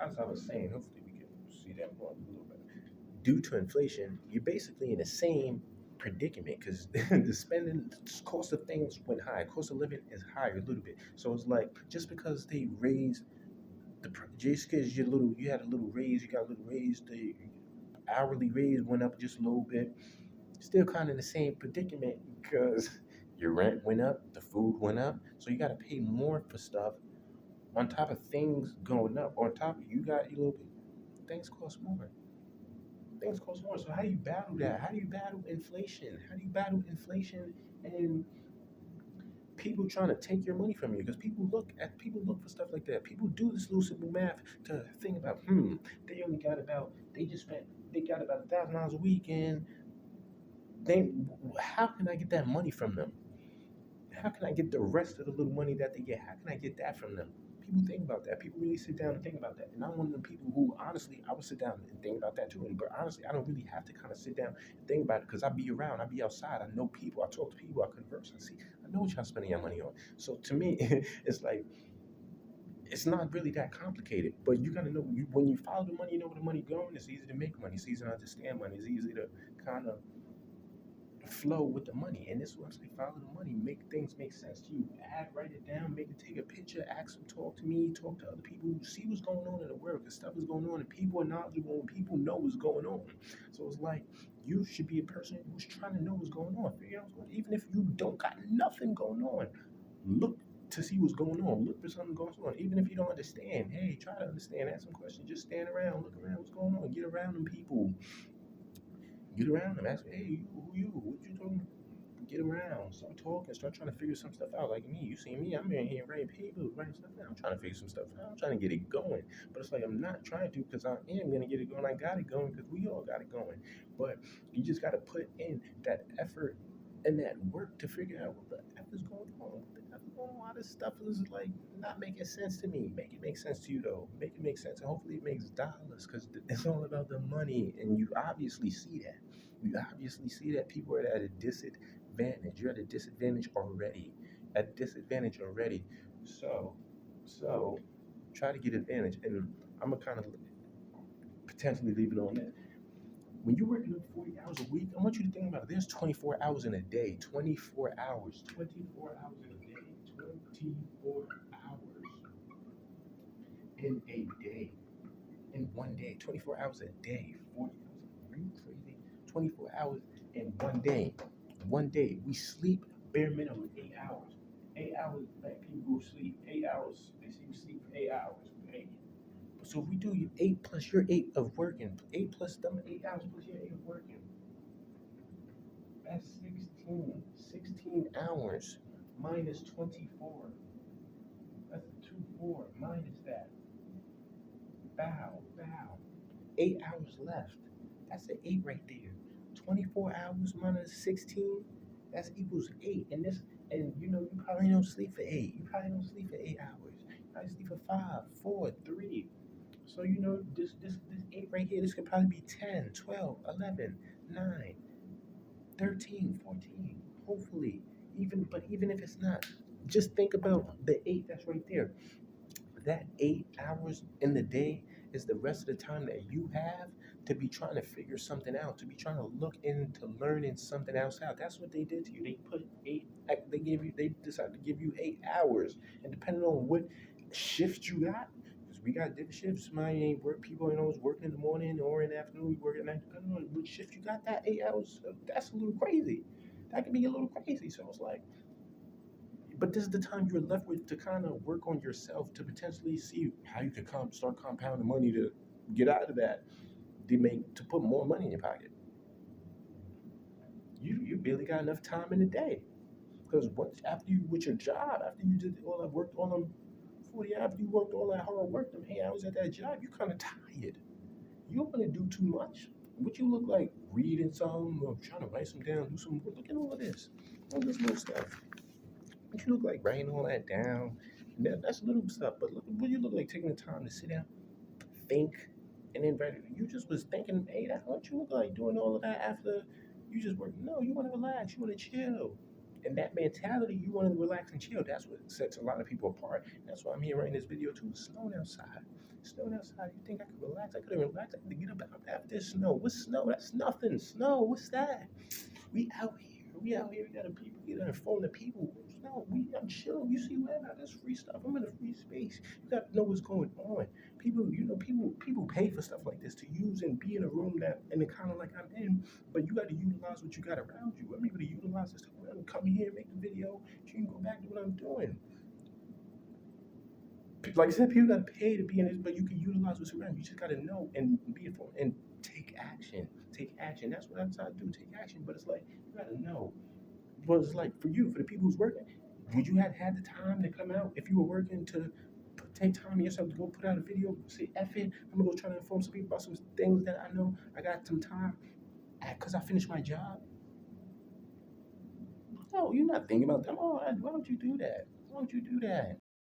as I was saying, hopefully we can see that more a little bit. Due to inflation, you're basically in the same predicament because the spending cost of things went high. Cost of living is higher a little bit. So it's like just because they raised just because you had a little raise, you got a little raise, the hourly raise went up just a little bit. Still kind of in the same predicament because your rent went up, the food went up, so you got to pay more for stuff on top of things going up. On top of you got your little bit, things cost more. Things cost more. So how do you battle that? How do you battle inflation? How do you battle inflation and people trying to take your money from you? Because people look for stuff like that. People do this little simple math to think about, they only got about they just spent they got about $1,000 a week, and they how can I get that money from them? How can I get the rest of the little money that they get? How can I get that from them? People think about that. People really sit down and think about that. And I'm one of the people who, honestly, I would sit down and think about that too. But honestly, I don't really have to kind of sit down and think about it because I be around, I be outside, I know people, I talk to people, I converse, I see, I know what y'all spending your money on. So to me, it's like it's not really that complicated. But you gotta know when you follow the money, you know where the money going. It's easy to make money. It's easy to understand money. It's easy to kind of flow with the money. And this is what I'm saying, follow the money, make things make sense to you. Write it down, make it, take a picture, ask them, talk to me, talk to other people, see what's going on in the world, because stuff is going on and people are knowledgeable and people know what's going on. So it's like you should be a person who's trying to know what's going on. Figure out what's going on. Even if you don't got nothing going on, look to see what's going on. Look for something going on. Even if you don't understand, hey, try to understand. Ask some questions. Just stand around, look around, what's going on. Get around them people. Get around them. Ask, hey, who you? What you talking? Get around, start talking, start trying to figure some stuff out. Like me, you see me, I'm in here writing papers, writing stuff down. I'm trying to figure some stuff out. I'm trying to get it going. But it's like I'm not trying to because I am going to get it going. I got it going because we all got it going. But you just got to put in that effort and that work to figure out what the F is going on. What the F is going on? Why this stuff is like not making sense to me. Make it make sense to you though. Make it make sense. And hopefully it makes dollars because it's all about the money. And you obviously see that. You obviously see that people are at a disadvantage. You're at a disadvantage already. At disadvantage already. So, so try to get advantage. And I'm gonna kind of potentially leave it on that. When you're working 40 hours a week, I want you to think about it. There's 24 hours in a day. 24 hours. 24 hours in a day. 24 hours in a day. In one day. 24 hours a day. 40 hours. Are you crazy? 24 hours in one day. One day. We sleep bare minimum 8 hours. 8 hours, like people sleep 8 hours. They say you sleep for 8 hours. Right? So if we do you 8 plus your 8 of working, 8 plus them 8 hours plus your 8 of working, that's 16. 16 hours minus 24. That's 2 4 minus that. Bow, bow. 8 hours left. That's an 8 right there. 24 hours minus 16, that's equals 8. And you probably don't sleep for 8. You probably don't sleep for 8 hours. You probably sleep for 5, 4, 3. So this 8 right here, this could probably be 10, 12, 11, 9, 13, 14. Hopefully. Even if it's not, just think about the 8 that's right there. That 8 hours in the day is the rest of the time that you have to be trying to figure something out, to be trying to look into learning something else out. That's what they did to you. They put they decided to give you 8 hours, and depending on what shift you got, because we got different shifts. Somebody ain't work. People ain't always working in the morning or in the afternoon. We work at night. Depending on what shift you got, that 8 hours, that's a little crazy. That can be a little crazy. So it's like, but this is the time you're left with to kind of work on yourself to potentially see how you could start compounding money to get out of that. To put more money in your pocket. You barely got enough time in the day because once after you with your job, after you did all that worked on them 40 after you worked all that hard work, them 8 hours at that job, you kind of tired. You don't want to do too much. What you look like reading something or trying to write some down, do some. Look at all of this, all this little stuff. What you look like writing all that down. That's little stuff, but look what you look like taking the time to sit down, think, and then write it. You just was thinking, hey, that's what you look like doing all of that after you just work. No, you want to relax, you want to chill. And that mentality, you want to relax and chill. That's what sets a lot of people apart. That's why I'm here writing this video too. It's snowing outside. snowing outside. You think I could relax? I couldn't relax. I had to get up after this snow. What's snow? That's nothing. Snow. What's that? We out here. We out here. We gotta people. We gotta inform the people. No, I'm chill. You see where that's free stuff. I'm in a free space. You gotta know what's going on. People pay for stuff like this to use and be in a room that and the kind of like I'm in. But you got to utilize what you got around you. I'm able to utilize this. Come here, make the video. You can go back to what I'm doing. Like I said, people got to pay to be in this, but you can utilize what's around you. You just got to know and be informed and take action. Take action. That's what I try to do. Take action. But it's like you got to know. But it's like for you, for the people who's working, would you have had the time to come out if you were working to take time in yourself to go put out a video? Say, F it, I'm gonna go try to inform some people about some things that I know I got some time because I finished my job. No, you're not thinking about them. Oh, why would you do that? Why would you do that?